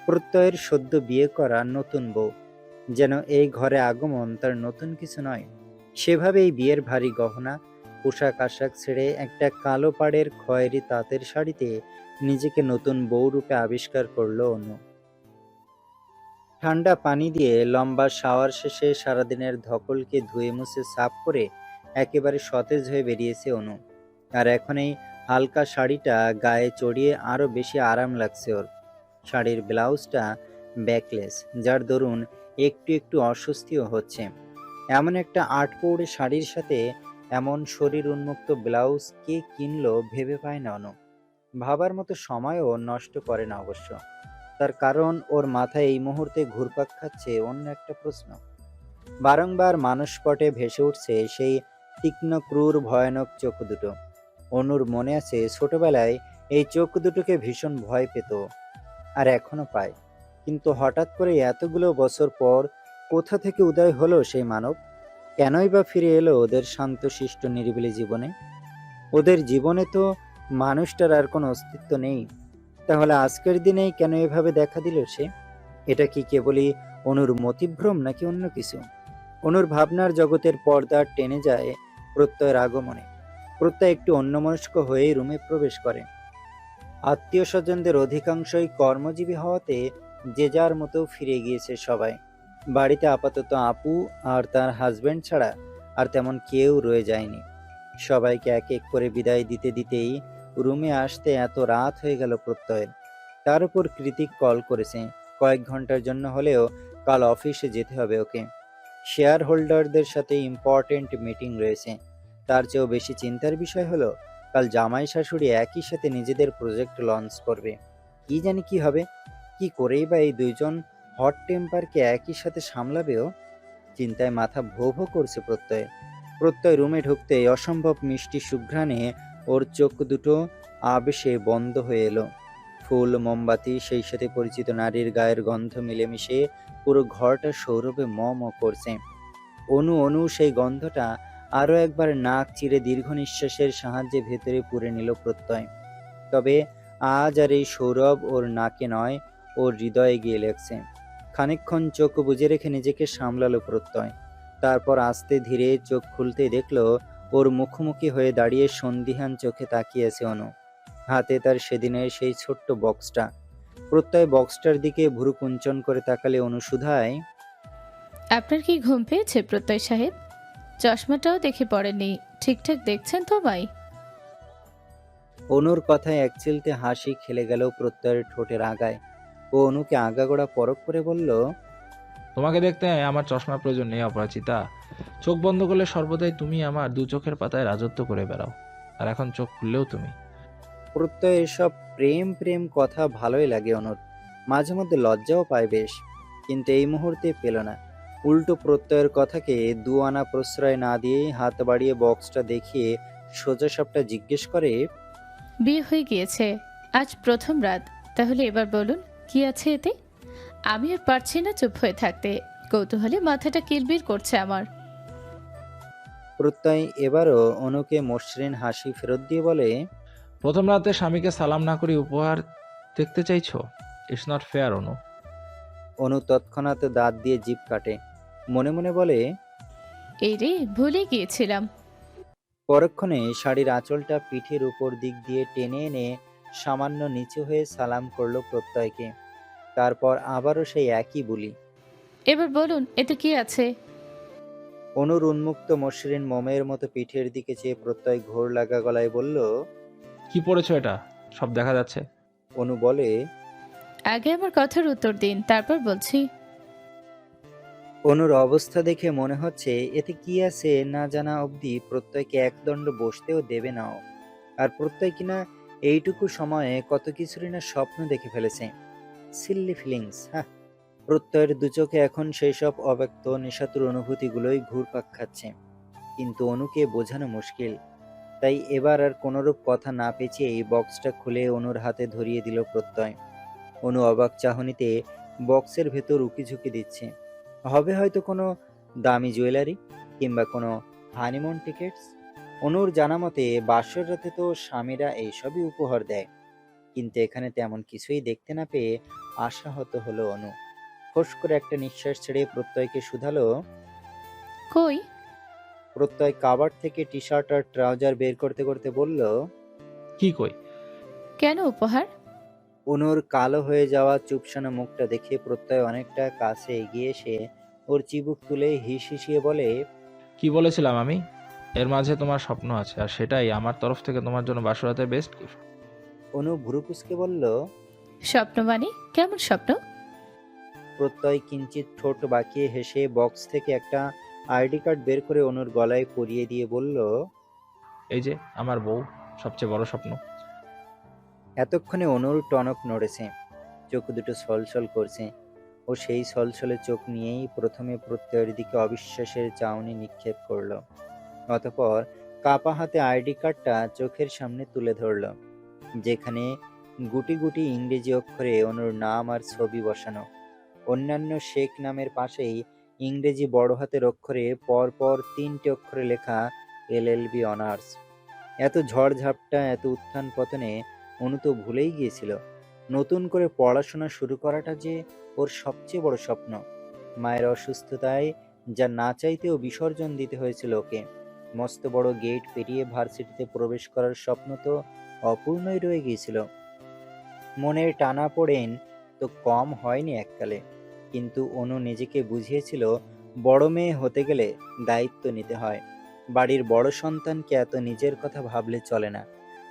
প্রত্যয়ের সদ্য বিয়ে করা নতুন বউ। যেন এই ঘরে আগমন তার নতুন কিছু নয়। সেভাবে এই বিয়ের ভারী গহনা পোশাক আশাক ছেড়ে একটা কালো পাড়ের খয়েরি তাঁতের শাড়িতে নিজেকে নতুন বউ রূপে আবিষ্কার করলো অনু। ঠান্ডা পানি দিয়ে লম্বা শাওয়ার শেষে সারাদিনের ধকলকে ধুয়ে মুছে সাফ করে একেবারে সতেজ হয়ে বেরিয়েছে অনু। আর এখন এই হালকা শাড়িটা গায়ে চড়িয়ে আরো বেশি আরাম লাগছে ওর। শাড়ির ব্লাউজটা ব্যাকলেস, যার দরুন একটু একটু অস্বস্তিও হচ্ছে। এমন একটা আটপৌড়ে শাড়ির সাথে এমন শরীর উন্মুক্ত ব্লাউজ কে কিনলো ভেবে পায় না অনু। ভাবার মতো সময়ও নষ্ট করে না অবশ্য। তার কারণ ওর মাথায় এই মুহূর্তে ঘুরপাক খাচ্ছে অন্য একটা প্রশ্ন। বারংবার মানসপটে ভেসে উঠছে সেই তীক্ষ্ণ ক্রূর ভয়ানক চোখ দুটো। অনুর মনে আছে ছোটবেলায় এই চোখ দুটোকে ভীষণ ভয় পেত, আর এখনো পায়। কিন্তু হঠাৎ করে এতগুলো বছর পর কোথা থেকে উদয় হলো সেই মানব? কেনই বা ফিরে এলো ওদের শান্তশিষ্ট নিরিবিলি জীবনে? ওদের জীবনে তো মানুষটার আর কোনো অস্তিত্ব নেই। তাহলে আজকের দিনেই কেন এভাবে দেখা দিল সে? এটা কি কেবলই অনুর মতিভ্রম নাকি অন্য কিছু? অনুর ভাবনার জগতের পর্দা টেনে যায় প্রত্যয়ের আগমনে। প্রত্যয় একটু অন্যমনস্ক হয়েই রুমে প্রবেশ করে। আত্মীয় স্বজনদের অধিকাংশই কর্মজীবী হওয়াতে যে যার মতো ফিরে গিয়েছে সবাই। বাড়িতে আপাতত আপু আর তার হাজবেন্ড ছাড়া আর তেমন কেউ রয়ে যায়নি। সবাইকে এক এক করে বিদায় দিতে দিতেই রুমে আসতে এত রাত হয়ে গেল প্রত্যয়ের। তার উপর কৃতিক কল করেছে, কয়েক ঘন্টার জন্য হলেও কাল অফিসে যেতে হবে ওকে। শেয়ার হোল্ডারদের সাথে ইম্পর্টেন্ট মিটিং রয়েছে। তার চেয়েও বেশি চিন্তার বিষয় হলো কাল জামাই শাশুড়ি একই সাথে নিজেদের প্রজেক্ট লঞ্চ করবে। কি জানি কি হবে, কি করেই বা এই দুইজন হট টেম্পারকে একই সাথে সামলাবেও। চিন্তায় মাথা ভো ভো করছে প্রত্যয় রুমে ঢুকতেই অসম্ভব মিষ্টি সুঘ্রাণে ওর চোখ দুটো আবেশে বন্ধ হয়ে এলো। ফুল, মোমবাতি, সেই সাথে পরিচিত নারীর গায়ের গন্ধ মিলেমিশে পুরো ঘরটা সৌরভে ম ম করছে। অনু অনু সেই গন্ধটা আরো একবার নাক চিরে দীর্ঘ নিঃশ্বাসের সাহায্যে ভেতরে পুরে নিল প্রত্যয়। তবে আজ আর এই সৌরভ ওর নাকে নয়, ওর হৃদয়ে গিয়ে লেগছে। খানিকক্ষণ চোখ বুজে রেখে নিজেকে সামলালো প্রত্যয়। তারপর আস্তে ধীরে চোখ খুলতেই দেখলো ওর মুখোমুখি হয়ে দাঁড়িয়ে সন্দিহান চোখে তাকিয়ে আছে অনু। হাতে তার সেদিনের সেই ছোট্ট বক্সটা। প্রত্যয় বক্সটার দিকে ভুরু কুঞ্চন করে তাকালে অনু শুধায়, আপনার কি ঘুম পেয়েছে প্রত্যয় সাহেব? চশমাটাও দেখে পড়েননি, ঠিকঠাক দেখছেন তো ভাই? অনুর কথায় একচিলতে হাসি খেলে গেল প্রত্যয়ের ঠোঁটের আগায়। ও অনুকে আগাগোড়া পরখ করে বলল, তোমাকে দেখতে আমার চশমার প্রয়োজন নেই অপরাজিতা। চোখ বন্ধ করলে সর্বদাই তুমি আমার দু চোখের পাতায় রাজত্ব করে বেড়াও, আর এখন চোখ খুললেও তুমি। প্রত্যয় এসব প্রেম প্রেম কথা ভালোই লাগে অনুর, মাঝে মধ্যে লজ্জাও পায় বেশ, কিন্তু এই মুহূর্তে পেল না। উল্টো প্রত্যয়ের কথাকে দু আনা প্রশ্রয় না দিয়েই হাত বাড়িয়ে বক্সটা দেখিয়ে সোজা সাপটা জিজ্ঞেস করে, বিয়ে হয়ে গিয়েছে, আজ প্রথম রাত। তাহলে এবার বলুন কি আছে এতে? আমি আর পারছি না চুপ হয়ে থাকতে, কৌতূহলে মাথাটা কিরবির করছে আমার। প্রত্যয় এবারও অনুকে মসৃণ হাসি ফেরত দিয়ে বলে, প্রথম রাতে স্বামীকে সালাম না করে উপহার দেখতে চাইছো? ইটস নট ফেয়ার অনু। অনু তৎক্ষণাৎ দাঁত দিয়ে জিভ কাটে, মনে মনে বলে, এই রে, ভুলে গিয়েছিলাম। পরক্ষণে শাড়ির আঁচলটা পিঠের উপর দিক দিয়ে টেনে এনে সামান্য নিচু হয়ে সালাম করলো প্রত্যয়কে। তারপর আবারও সেই একই বুলি। এবার বলুন এতে কি আছে? অনুর উন্মুক্ত মসৃণ মোমের মতো পিঠের দিকে চেয়ে প্রত্যয় ঘোর লাগা গলায় বলল, কি পড়েছো এটা? সব দেখা যাচ্ছে। অনু বলে, আগে আমার কথার উত্তর দিন, তারপর বলছি। অনুর অবস্থা দেখে মনে হচ্ছে এতে কি আছে না জানা অবধি প্রত্যয়কে একদণ্ড বসতেও দেবে না ও। আর প্রত্যয় কিনা এইটুকু সময়ে কত কিছুরই না স্বপ্ন দেখে ফেলেছে। সিল্লি ফিলিংস, হ্যাঁ। প্রত্যয়ের দুচোখে এখন সেই সব অব্যক্ত নিশাতুর অনুভূতিগুলোই ঘুরপাক খাচ্ছে, কিন্তু অনুকে বোঝানো মুশকিল। তাই এবার আর কোনোরূপ কথা না পেঁচিয়ে এই বক্সটা খুলে অনুর হাতে ধরিয়ে দিল প্রত্যয়। অনু অবাক চাহনিতে বক্সের ভেতর উকিঝুঁকি দিচ্ছে। হবে হয়তো কোনো দামি জুয়েলারি কিংবা কোনো হানিমুন টিকিটস। অনুর জানা মতে বাসর রাতে তো স্বামীরা এইসবই উপহার দেয়, কিন্তু এখানে তেমন কিছুই দেখতে না পেয়ে আশাহত হলো অনু। ফোঁস করে একটা নিঃশ্বাস ছেড়ে প্রত্যয়কে শুধালো, কই? প্রত্যয় কাবার্ড থেকে টি শার্ট আর ট্রাউজার বের করতে করতে বলল, কি কই? কেন উপহার? অনুর কালো হয়ে যাওয়া চুপসানো মুখটা দেখে প্রত্যয় অনেকটা কাছে এগিয়ে এসে ওর চিবুক তুলে হিস হিসিয়ে বলে, কি বলেছিলাম আমি? এর মাঝে তোমার স্বপ্ন আছে, আর সেটাই আমার তরফ থেকে তোমার জন্য বাসরাতের বেস্ট গিফট। অনু ভুরু কুঁচকে বলল। স্বপ্ন মানে কেমন স্বপ্ন? প্রত্যয় কিঞ্চিত ঠোঁট বাঁকিয়ে হেসে বক্স থেকে একটা আইডি কার্ড বের করে অনুর গলায় পরিয়ে দিয়ে বলল, এই যে আমার বউ, সবচেয়ে বড় স্বপ্ন। এতক্ষণে অনুর টনক নড়েছে, চোখ দুটো ছলছল করছে। ও সেই ছলছলে চোখ নিয়েই প্রথমে প্রত্যয়ের দিকে অবিশ্বাসের চাউনি নিক্ষেপ করলো। অতঃপর কাপা হাতে আইডি কার্ডটা চোখের সামনে তুলে ধরল, যেখানে গুটি গুটি ইংরেজি অক্ষরে অনুর নাম আর ছবি বসানো। অন্যান্য শেখ নামের পাশেই ইংরেজি বড় হাতের অক্ষরে পরপর 3টে অক্ষরে লেখা LLB অনার্স। এত ঝড়ঝাপটা, এত উত্থান পতনে অনু তো ভুলেই গিয়েছিল নতুন করে পড়াশোনা শুরু করাটা যে ওর সবচেয়ে বড় স্বপ্ন। মায়ের অসুস্থতায় যা না চাইতেও বিসর্জন দিতে হয়েছিল ওকে। মস্ত বড় গেট পেরিয়ে ভার্সিটিতে প্রবেশ করার স্বপ্ন তো অপূর্ণই রয়ে গিয়েছিল। মনের টানা পড়েন তো কম হয়নি এককালে, কিন্তু অনু নিজেকে বুঝিয়েছিল বড় মেয়ে হতে গেলে দায়িত্ব নিতে হয়। বাড়ির বড় সন্তানকে এত নিজের কথা ভাবলে চলে না।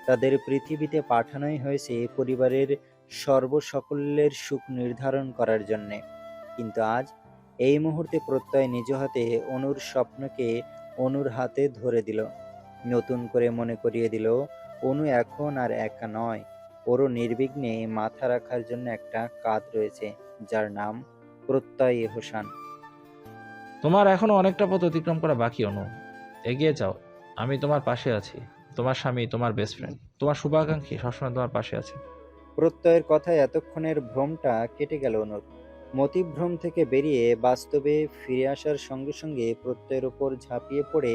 তাদের পৃথিবীতে পাঠানোই হয়েছে পরিবারের সর্বসকলের সুখ নির্ধারণ করার জন্যে। কিন্তু আজ এই মুহূর্তে প্রত্যয় নিজ হাতে অনুর স্বপ্নকে অনুর হাতে ধরে দিল, নতুন করে মনে করিয়ে দিল অনু এখন আর একা নয়, ওরও নির্বিঘ্নে মাথা রাখার জন্য একটা কাঁধ রয়েছে, যার নাম প্রত্যয় হোসান। তোমার এখনো অনেকটা পথ অতিক্রম করা বাকি অনু, এগিয়ে যাও, আমি তোমার পাশে আছি। তোমার স্বামী, তোমার বেস্ট ফ্রেন্ড, তোমার শুভাকাঙ্ক্ষী সবসময় তোমার পাশে আছে। প্রত্যয়ের কথায় এতক্ষণের ভ্রমটা কেটে গেল অনুর। মতিভ্রম থেকে বেরিয়ে বাস্তবে ফিরে আসার সঙ্গে সঙ্গে প্রত্যয়ের ওপর ঝাঁপিয়ে পড়ে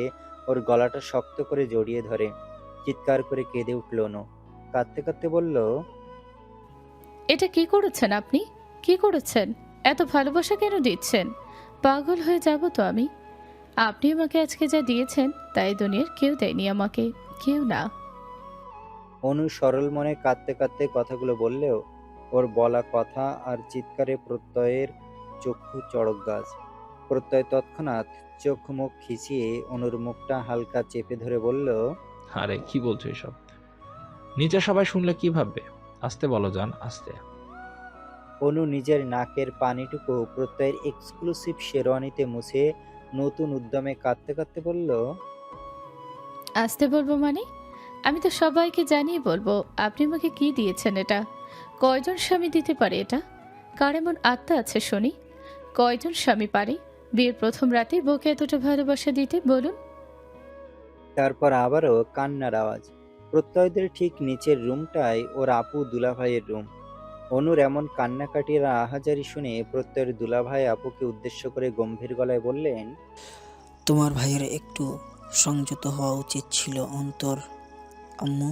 ওর গলাটা শক্ত করে জড়িয়ে ধরে চিৎকার করে কেঁদে উঠল অনু। কাঁদতে কাঁদতে বলল, এটা কি করেছেন আপনি? কি করেছেন? এত ভালোবাসা কেন দিচ্ছেন? পাগল হয়ে যাব তো আমি। আপনি আমাকে আজকে যা দিয়েছেন তাই দুনিয়ার কেউ দেয়নি আমাকে, কেউ না। অনু সরল মনে কাঁদতে কাঁদতে কথাগুলো বললেও ওর বলা কথা আর চিৎকারে প্রত্যয়ের চক্ষু চড়ক গাছ। প্রত্যয় তৎক্ষণাৎ চোখ মুখ খিচিয়ে অনুর মুখটা হালকা চেপে ধরে বলল, আরে কি বলছো এসব? নিচে সবাই শুনলে কি ভাববে? আস্তে বলো জান, আস্তে। অনু নিজের নাকের পানিটুকু প্রত্যয়ের এক্সক্লুসিভ শেরওয়ানিতে মুছে নতুন উদ্যমে কাঁদতে কাঁদতে বলল, আসতে বলবো মানে? আমি তো সবাইকে জানিয়ে বলবো আপনি আমাকে কি দিয়েছেন। এটা কয়জন স্বামী দিতে পারে? এটা কার এমন আত্মা আছে শুনি? কয়জন স্বামী পারে বিয়ের প্রথম রাতে বউকে এতটা ভালোবাসা দিতে বলুন? তারপর আবারও কান্নার আওয়াজ। প্রত্যয়দের ঠিক নিচের রুমটাই ওর আপু দুলাভাইয়ের রুম। অনুর এমন কান্নাকাটির আহাজারি শুনে প্রত্যয়ের দুলাভাই আপুকে উদ্দেশ্য করে গম্ভীর গলায় বললেন, তোমার ভাইয়ের একটু সংযত হওয়া উচিত ছিল অন্তর। আম্মু,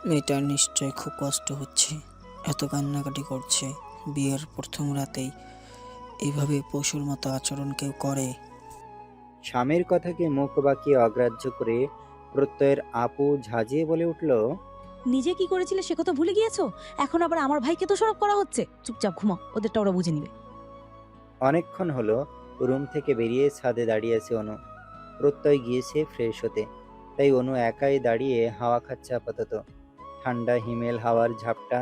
মেয়েটার নিশ্চয় খুব কষ্ট হচ্ছে, এত কান্নাকাটি করছে। বিয়ের প্রথম রাতেই এইভাবে পশুর মতো আচরণ কেউ করে? স্বামীর কথাকে মুখ বাঁকিয়ে অগ্রাহ্য করে প্রত্যয়ের আপু ঝাঁঝিয়ে বলে উঠল, নিজে কি করেছিলে সে কথা ভুলে গিয়েছো? এখন আবার আমার ভাইকে দোষারোপ করা হচ্ছে। চুপচাপ ঘুমাও, ওদেরটা ওরা বুঝে নিবে। অনেকক্ষণ হলো রুম থেকে বেরিয়ে ছাদে দাঁড়িয়ে আছে অনু। প্রত্যয় গিয়েছে ফ্রেশ হতে, তাই অনু একাই দাঁড়িয়ে হাওয়া খাচ্ছে আপাতত। ঠান্ডা হিমেল হাওয়ার ঝাপটা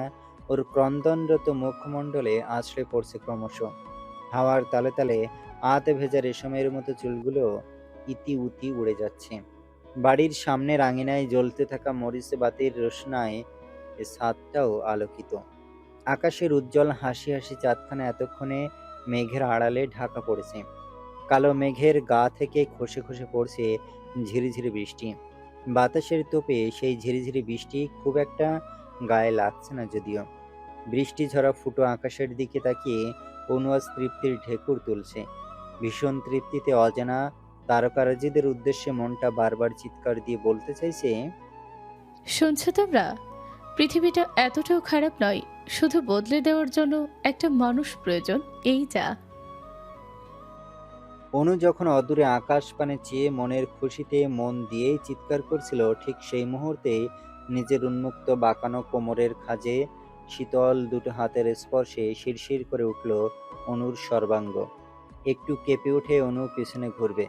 ওর ক্রন্দনরত মুখমণ্ডলে আছড়ে পড়ছে ক্রমশ। হাওয়ার তালে তালে আতে ভেজা রেশমের মতো চুলগুলো ইতি উতি উড়ে যাচ্ছে। বাড়ির সামনের আঙিনায় জ্বলতে থাকা মরিচ বাতির রোশনায় এ ছাদটাও আলোকিত। আকাশের উজ্জ্বল হাসি হাসি চাঁদখানা এতক্ষণে মেঘের আড়ালে ঢাকা পড়েছে। কালো মেঘের গা থেকে খসে খসে পড়ছে ঝিরিঝিরি বৃষ্টি। বাতাসের তোপে সেই ঝিরিঝিরি বৃষ্টি খুব একটা গায়ে লাগছে না যদিও। বৃষ্টি ঝরা ফুটো আকাশের দিকে তাকিয়ে অনু আজ তৃপ্তির ঢেকুর তুলছে। ভীষণ তৃপ্তিতে অজানা তারকারাজিদের উদ্দেশ্যে মনটা বারবার চিৎকার দিয়ে বলতে চাইছে, শুনছো তোমরা? পৃথিবীটা এতটাও খারাপ নয়, শুধু বদলে দেওয়ার জন্য একটা মানুষ প্রয়োজন, এই যা। অনু যখন অদূরে আকাশ পানে চেয়ে মনের খুশিতে মন দিয়েই চিৎকার করছিল, ঠিক সেই মুহূর্তে নিজের উন্মুক্ত বাঁকানো কোমরের খাজে শীতল দুটো হাতের স্পর্শে শিরশির করে উঠল অনুর সর্বাঙ্গ। একটু কেঁপে উঠে অনু পিছনে ঘুরবে,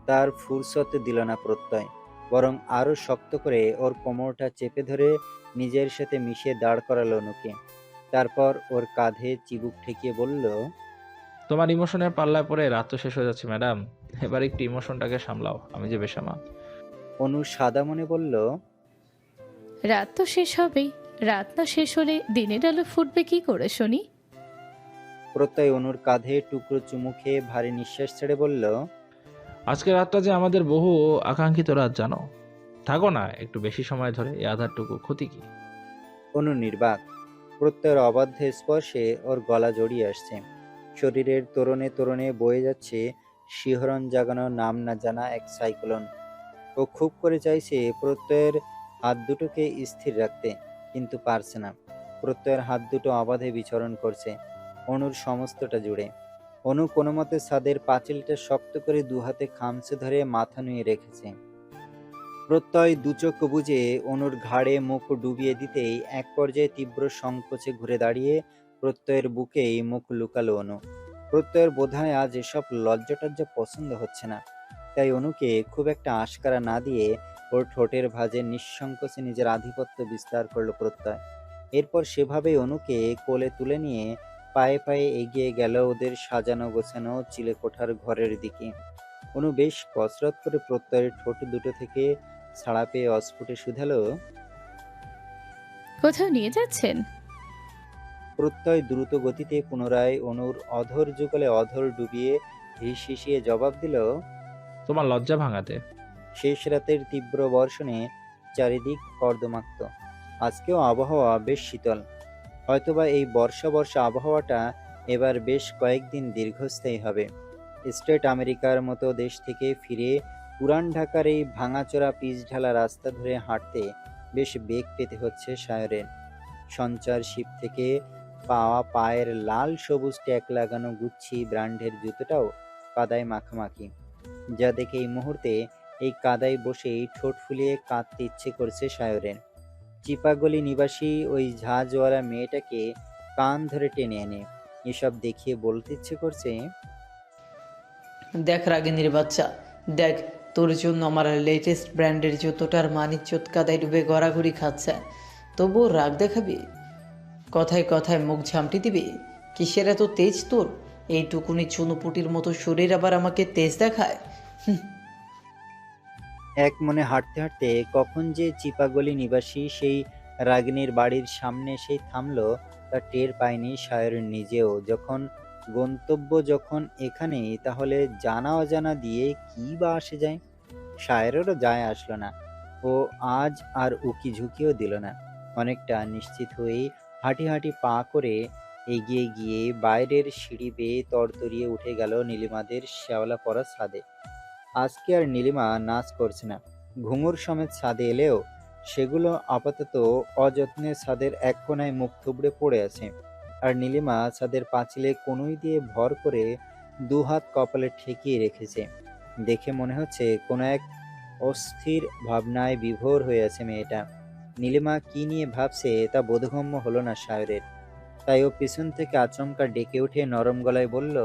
তার ফুরসত দিল না প্রত্যয়, বরং আরো শক্ত করে ওর কোমরটা চেপে ধরে নিজের সাথে মিশিয়ে দাঁড় করালো অনুকে। তারপর ওর কাঁধে চিবুক ঠেকিয়ে বলল, তোমার ইমোশনের পাল্লায় পড়ে রাত তো শেষ হয়ে যাচ্ছে ম্যাডাম, এবার একটু ইমোশনটাকে সামলাও, আমি যে বেসামা। অনু সাদা মনে বলল, রাত তো শেষ হবেই, রাত না শেষ হলে দিনের আলো ফুটবে কি করে শুনি? প্রত্যয় অনুর কাঁধে টুকরো চুমু খেয়ে ভারী নিঃশ্বাস ছেড়ে বলল, আজকে রাতটা যে আমাদের বহু আকাঙ্ক্ষিত রাত জানো। থাকো না একটু বেশি সময় ধরে, এই আধারটুকু ক্ষতি কি? অনু নির্বাক। প্রত্যয়ের অবাধ্য স্পর্শে ওর গলা জড়িয়ে আসছে। শরীরের তোরণে তোরণে বয়ে যাচ্ছে শিহরণ জাগানো নাম না জানা এক সাইক্লোন। ও খুব করে চাইছে প্রত্যয়ের হাত দুটোকে স্থির রাখতে, কিন্তু পারছে না। প্রত্যয়ের হাত দুটো অবাধে বিচরণ করছে অনুর সমস্তটা জুড়ে। অনু কোনো মতে ছাদের পাঁচিলটা শক্ত করে দু হাতে খামচে ধরে মাথা নুয়ে রেখেছে। প্রত্যয় দুচোখ বুজে অনুর ঘাড়ে মুখ ডুবিয়ে দিতেই এক পর্যায়ে তীব্র সংকোচে ঘুরে দাঁড়িয়ে প্রত্যয়ের বুকেই মুখ লুকালো অনু। প্রত্যয়ের বোধহয় আজ এসব লজ্জাটজ্জা পছন্দ হচ্ছে না, তাই অনুকে খুব একটা আশকারা না দিয়ে ওর ঠোঁটের ভাঁজে নিঃসংকোচে নিজের আধিপত্য বিস্তার করলো প্রত্যয়। এরপর সেভাবেই অনুকে কোলে তুলে নিয়ে পায়ে পায়ে এগিয়ে গেল ওদের সাজানো গোছানো চিলেকোঠার ঘরের দিকে। অনু বেশ কসরত করে প্রত্যয়ের ঠোঁট দুটো থেকে ছাড়া পেয়ে অস্ফুটে শুধালো, কোথাও নিয়ে যাচ্ছেন? প্রত্যয় দ্রুত গতিতে পুনরায় অনুর অধর যুগলে অধর ডুবিয়ে হিস হিসিয়ে জবাব দিল, তোমার লজ্জা ভাঙাতে। শেষ রাতের তীব্র বর্ষণে চারিদিক কর্দমাক্ত। আজকেও আবহাওয়া বেশ শীতল। হয়তোবা এই বর্ষা বর্ষা আবহাওয়াটা এবার বেশ কয়েকদিন দীর্ঘস্থায়ী হবে। স্টেট আমেরিকার মতো দেশ থেকে ফিরে পুরান ঢাকার এই ভাঙাচোরা পিচঢালা রাস্তা ধরে হাঁটতে বেশ বেগ পেতে হচ্ছে সায়রের। সঞ্চার শিপ থেকে পাওয়া পায়ের লাল সবুজ ট্যাগ লাগানো গুচ্ছি ব্র্যান্ডের জুতোটাও কাদায় মাখামাখি, যা দেখে এই মুহূর্তে এই কাদায় বসেই ঠোঁট ফুলিয়ে কাঁদতে ইচ্ছে করছে সায়রের। চিপাগলি নিবাসী ওই ঝাঁঝওয়ালা মেয়েটাকে কান ধরে টেনে এনে এসব দেখিয়ে বলতে ইচ্ছে করছে, দেখ রাগিনীর বাচ্চা, দেখ তোর জন্য আমার লেটেস্ট ব্র্যান্ডের জুতোটার মানিজ্যত কাদায় ডুবে গড়াগড়ি খাচ্ছে, তবুও রাগ দেখাবি? কথায় কথায় মুখ ঝামটি দিবি? কিসের এত তেজ তোর? এইটুকুনি চুনোপুটির মতো শরীর আবার আমাকে তেজ দেখায়? এক মনে হাঁটতে হাঁটতে কখন যে চিপাগলি নিবাসী সেই রাগিনীর বাড়ির সামনে সেই থামলো তা টের পায়নি সায়র নিজেও। যখন গন্তব্য যখন এখানেই, তাহলে জানা অজানা দিয়ে কি বা আসে যায়? সায়রেরও যায় আসলো না। ও আজ আর উকি ঝুঁকিও দিল না। অনেকটা নিশ্চিত হয়েই হাঁটি হাঁটি পা করে এগিয়ে গিয়ে বাইরের সিঁড়ি বেয়ে তরতরিয়ে উঠে গেল নীলিমাদের শ্যাওলা পড়া ছাদে। আজকে আর নীলিমা নাচ করছে না। ঘুঙুর সমেত ছাদে এলেও সেগুলো আপাতত অযত্নে ছাদের এক কোণায় মুখ থুবড়ে পড়ে আছে। আর নীলিমা ছাদের পাঁচিলে কনুই দিয়ে ভর করে দুহাত কপালে ঠেকিয়ে রেখেছে। দেখে মনে হচ্ছে কোনো এক অস্থির ভাবনায় বিভোর হয়ে আছে মেয়েটা। নীলিমা কি নিয়ে ভাবছে তা বোধগম্য হলো না সায়রের। তাই ও পিছন থেকে আচমকা ডেকে উঠে নরম গলায় বলল,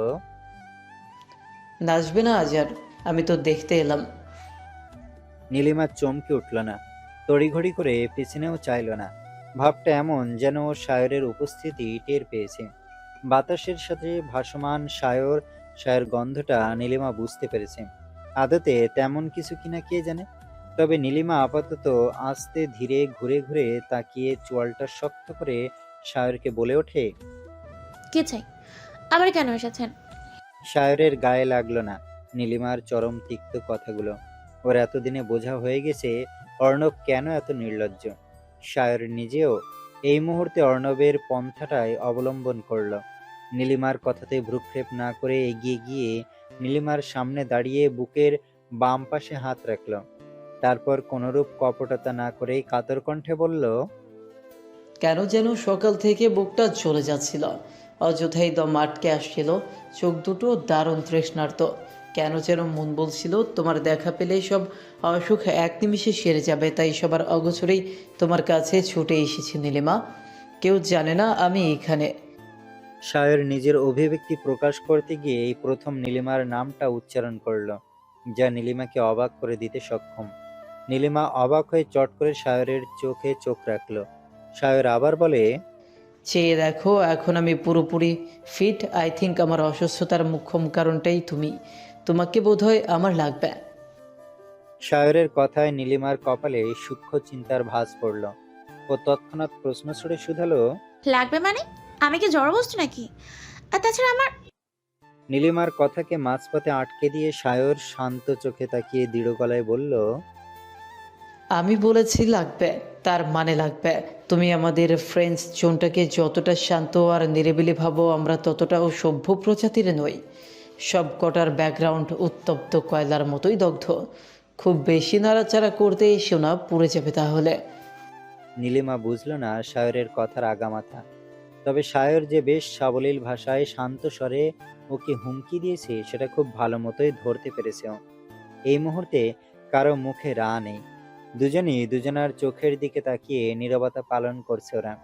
নাচবে না আজ আর? আমি তো দেখতে এলাম। নীলিমা চমকে উঠল না, তড়িঘড়ি করে পেছনেও চাইল না। ভাবটা এমন যেন ও সায়রের উপস্থিতি টের পেয়েছে। বাতাসের সাথে ভাসমান সায়র গন্ধটা নীলিমা বুঝতে পেরেছে। আদতে তেমন কিছু কিনা কে জানে। তবে নীলিমা আপাতত আস্তে ধীরে ঘুরে ঘুরে তাকিয়ে চোয়ালটা শক্ত করে সায়রকে বলে ওঠে, কে চাই? আবার কেন এসেছেন? সায়রের গায়ে লাগলো না নীলিমার চরম তিক্ত কথাগুলো। ওর এতদিনে বোঝা হয়ে গেছে অর্ণব কেন এত নির্লজ্জ। সায়র নিজেও এই মুহূর্তে অর্ণবের পন্থাটাই অবলম্বন করল। নীলিমার কথাতে ভ্রুক্ষেপ না করে এগিয়ে গিয়ে নীলিমার সামনে দাঁড়িয়ে বুকের বাম পাশে হাত রাখল। তারপর কোনরূপ কপটতা না করেই কাতর কণ্ঠে বলল, কেন যেন সকাল থেকে বুকটা চলে যাচ্ছিল, অযথাই দম আটকে আসছিল, চোখ দুটো দারুণ তৃষ্ণার্ত। কেন যেন মন বলছিল তোমার দেখা পেলেই সব অসুখ এক নিমিষে সেরে যাবে, তাই সবার অগোচরেই তোমার কাছে ছুটে এসেছি নীলিমা। কেউ জানে না আমি এখানে। সায়র নিজের অভিব্যক্তি প্রকাশ করতে গিয়ে এই প্রথম নীলিমার নামটা উচ্চারণ করল, যা নীলিমাকে অবাক করে দিতে সক্ষম। নীলিমা অবাক হয়ে চট করে সায়রের চোখে চোখ রাখল। সায়র আবার বলে, চেয়ে দেখো, এখন আমি পুরোপুরি ফিট। আই থিঙ্ক আমার অসুস্থতার মুখ্য কারণটাই তুমি। তোমাকে বোধহয় আমার লাগবে। সায়রের কথায় নীলিমার কপালে সূক্ষ্ম চিন্তার ভাঁজ পড়ল। ও তৎক্ষণাৎ প্রশ্ন ছুড়ে শুধালো, লাগবে মানে? আমি কি জড়বস্তু নাকি? আর তাছাড়া আমার নীলিমার কথাকে মাঝপথে আটকে দিয়ে সায়র শান্ত চোখে তাকিয়ে দৃঢ় গলায় বলল, আমি বলেছি লাগবে, তার মানে লাগবে। তুমি আমাদের ফ্রেঞ্চ জোনটাকে যতটা শান্ত আর নিরিবিলি ভাবো, আমরা ততটাও সভ্য প্রজাতির নই। সব কটার ব্যাকগ্রাউন্ড উত্তপ্ত কয়লার মতোই দগ্ধ। খুব বেশি নাড়াচাড়া করতে এসো না, পুড়ে যাবে তাহলে। নীলিমা বুঝল না সায়রের কথার আগামাথা। তবে সায়র যে বেশ সাবলীল ভাষায় শান্ত স্বরে ওকে হুমকি দিয়েছে সেটা খুব ভালো মতোই ধরতে পেরেছে ও। এই মুহূর্তে কারো মুখে রা নেই। দুজনই দুজনার চোখের দিকে তাকিয়ে নীরবতা পালন করছে ওরা।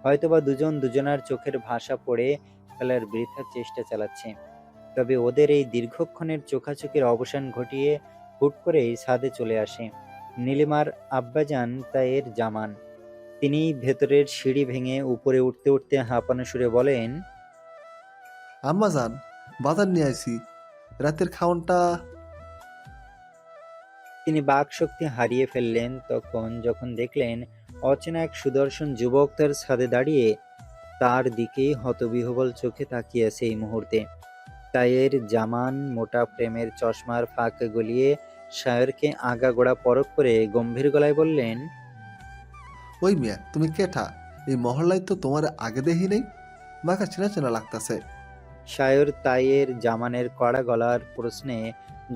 হয়তোবা দুজন দুজনার চোখের ভাষা পড়ে ফেলার বৃথা চেষ্টা চালাচ্ছে। তবে ওদের এই দীর্ঘক্ষণের চোখাচোখির অবসান ঘটিয়ে হুট করেই ছাদে চলে আসে নীলিমার আব্বাজান তায়ের জামান। তিনি ভেতরের সিঁড়ি ভেঙে উপরে উঠতে উঠতে হাঁপানো সুরে বলেন, আম্মা যান, বাজার নিয়ে আইছি, রাতের খাওনটা। তিনি বাকশক্তি হারিয়ে ফেললেন তখন যখন দেখলেন অচেনা এক সুদর্শন যুবক তার ছাদে দাঁড়িয়ে তার দিকেই হতবিহ্বল চোখে তাকিয়ে আছে। এই মুহূর্তে তাইয়ের জামান মোটা ফ্রেমের চশমার ফাঁক গলিয়ে সায়রকে আগাগোড়া পরখ করে গম্ভীর গলায় বললেন, ওই মিয়া তুমি কেঠা? এই মহল্লায় তো তোমার আগে দেখি নেই। মাকে চেনা চেনা লাগতাছে। সায়র তাইয়ের জামানের কড়া গলার প্রশ্নে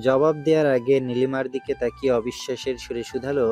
জবাব দেওয়ার আগে নীলিমার দিকে তাকিয়ে অবিশ্বাসের সুরে শুধালো,